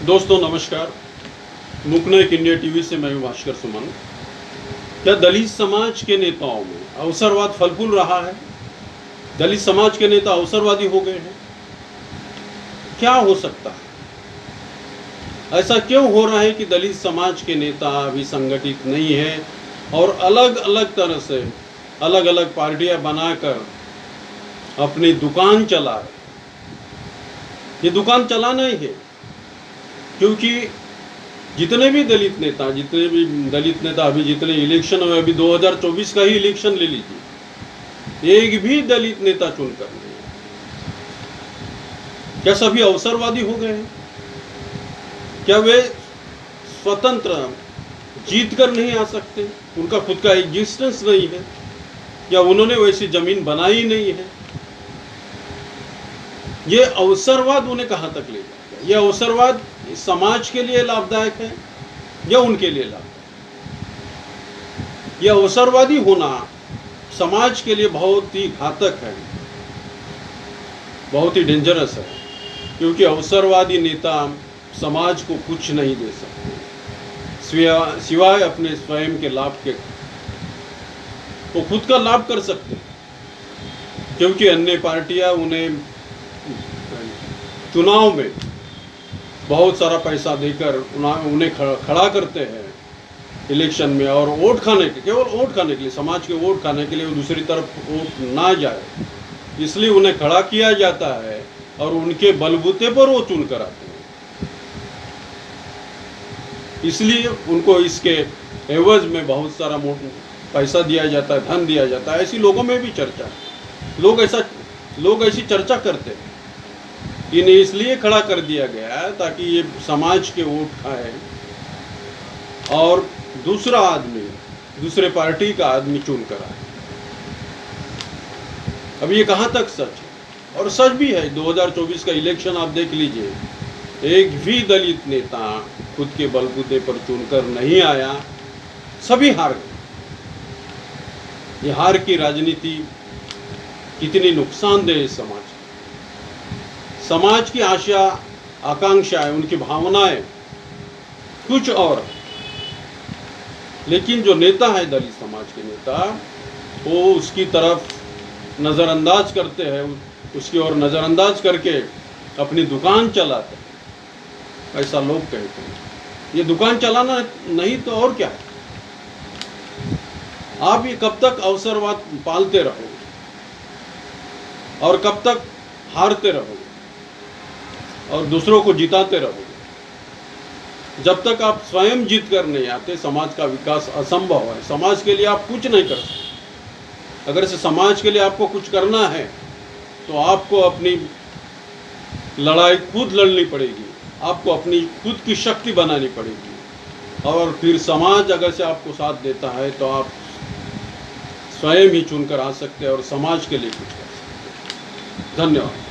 दोस्तों नमस्कार। मुकनेक India TV से मैं हूं भास्कर सुमन। क्या दलित समाज के नेताओं में अवसरवाद फल फूल रहा है? दलित समाज के नेता अवसरवादी हो गए हैं? क्या हो सकता है? ऐसा क्यों हो रहा है कि दलित समाज के नेता अभी संगठित नहीं है और अलग अलग तरह से अलग अलग पार्टियां बनाकर अपनी दुकान चला रहे? ये दुकान चलाना ही है, क्योंकि जितने भी दलित नेता अभी जितने इलेक्शन हुए, अभी 2024 का ही इलेक्शन ले लीजिए, एक भी दलित नेता चुनकर नहीं। क्या सभी अवसरवादी हो गए हैं? क्या वे स्वतंत्र जीत कर नहीं आ सकते? उनका खुद का एग्जिस्टेंस नहीं है, या उन्होंने वैसी जमीन बनाई नहीं है? ये अवसरवाद उन्हें कहां तक ले जाएगा? यह अवसरवाद समाज के लिए लाभदायक है या उनके लिए लाभदायक? यह अवसरवादी होना समाज के लिए बहुत ही घातक है, बहुत ही डेंजरस है, क्योंकि अवसरवादी नेता समाज को कुछ नहीं दे सकते सिवाय अपने स्वयं के लाभ के। वो खुद का लाभ कर सकते, क्योंकि अन्य पार्टियां उन्हें चुनाव में बहुत सारा पैसा देकर उन्हें खड़ा करते हैं इलेक्शन में, और वोट खाने के, केवल वोट खाने के लिए, समाज के वोट खाने के लिए वो दूसरी तरफ वोट ना जाए, इसलिए उन्हें खड़ा किया जाता है और उनके बलबूते पर वो चुन कर आते हैं। इसलिए उनको इसके एवज में बहुत सारा पैसा दिया जाता है, धन दिया जाता है। ऐसी लोगों में भी चर्चा है, लोग ऐसी चर्चा करते हैं। इन्हें इसलिए खड़ा कर दिया गया है ताकि ये समाज के वोट खाए और दूसरा आदमी, दूसरे पार्टी का आदमी चुन कर आए। अब ये कहां तक सच है? और सच भी है। 2024 का इलेक्शन आप देख लीजिए, एक भी दलित नेता खुद के बलबूते पर चुनकर नहीं आया, सभी हार गए। ये हार की राजनीति कितनी नुकसानदेह है समाज की आशा आकांक्षाएं, उनकी भावनाएं कुछ और, लेकिन जो नेता है दलित समाज के नेता, वो उसकी तरफ नज़रअंदाज करते हैं, उसकी ओर नज़रअंदाज करके अपनी दुकान चलाते हैं, ऐसा लोग कहते हैं। ये दुकान चलाना नहीं तो और क्या है? आप ये कब तक अवसरवाद पालते रहोगे और कब तक हारते रहोगे और दूसरों को जिताते रहोगे? जब तक आप स्वयं जीत कर नहीं आते, समाज का विकास असंभव है। समाज के लिए आप कुछ नहीं कर सकते। अगर से समाज के लिए आपको कुछ करना है तो आपको अपनी लड़ाई खुद लड़नी पड़ेगी, आपको अपनी खुद की शक्ति बनानी पड़ेगी, और फिर समाज अगर से आपको साथ देता है तो आप स्वयं ही चुनकर आ सकते हैं और समाज के लिए कुछ कर सकते हैं। धन्यवाद।